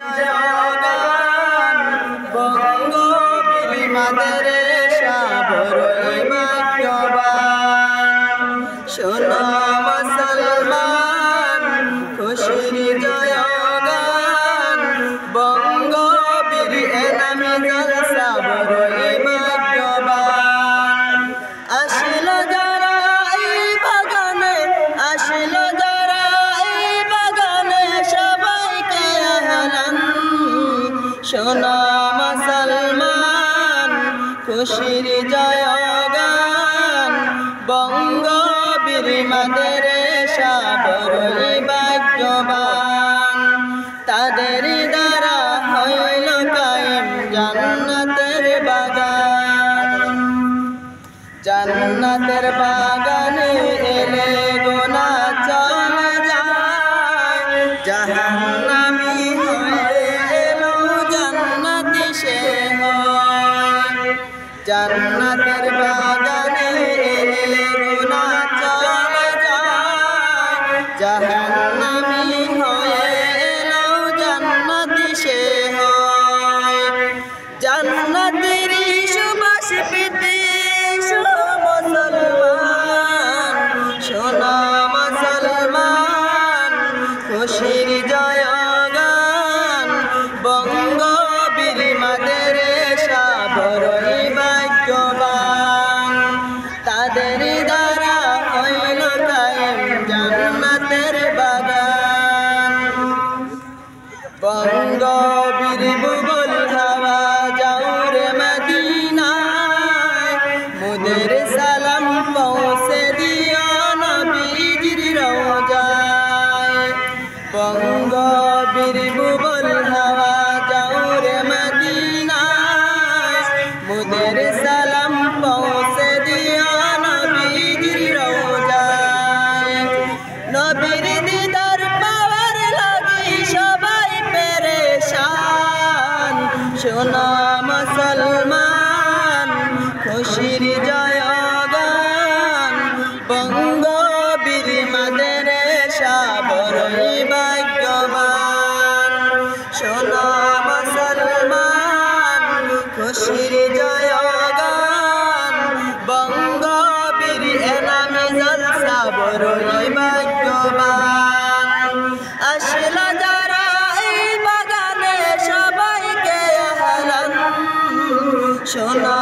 জয়গান বঙ্গ বিমাদের সাবরই ভাগ্যবান শোনো মুসলমান খুশির জয়গান বঙ্গ বীর এনামি জলসা বড়ই ভাগ্যবান আসলো যারা এই বাগানে আসলো যারা এই বাগানে সবাইকে আহলান শোনো মুসলমান খুশির জয়গান বঙ্গ বীর মাদ্রাসা বড়ই ভাগ্যবান তাদের দ্বারা হইল কায়েম জান্নাতের বাগান জান্নাতের বাগানে এলে গুনাহ চলে যায় জাহান্নামী হয়ে এলো জান্নাতি সে হয় জান্নাতের বাগানে এলে গুনাহ চলে যায় জাহান্নামী হয়ে এলো জান্নাতি সে হয় জান্নাতের সুবাস পেতে মুসলমান শোনো মুসলমান খুশির জয়গান বঙ্গ বীর মাদ্রাসা বড়ই ভাগ্যবান তাদের দ্বারা হইল কায়েম জান্নাতের বাগান বঙ্গ বীর বুবুল হাওয়া যাও রে মদিনায় মোদের সালাম পৌঁছে দিও নবীজির রওজায় বঙ্গ বীর বুবুল হাওয়া যাও রে মদিনায় মোদের সালাম পৌঁছে দিও নবীজির রওজায় নবীর দিদার পাওয়ার লাগি সবাই পেরেশান শোনো মুসলমান খুশির জয়গান বঙ্গ বীর মাদ্রাসা বড়ই ভাগ্যবান শোনো মুসলমান খুশির জয়গান বঙ্গ বীর এনামি জলসা বড়ই ভাগ্যবান আসলো যারা এই বাগানে সবাইকে আহলান শোনো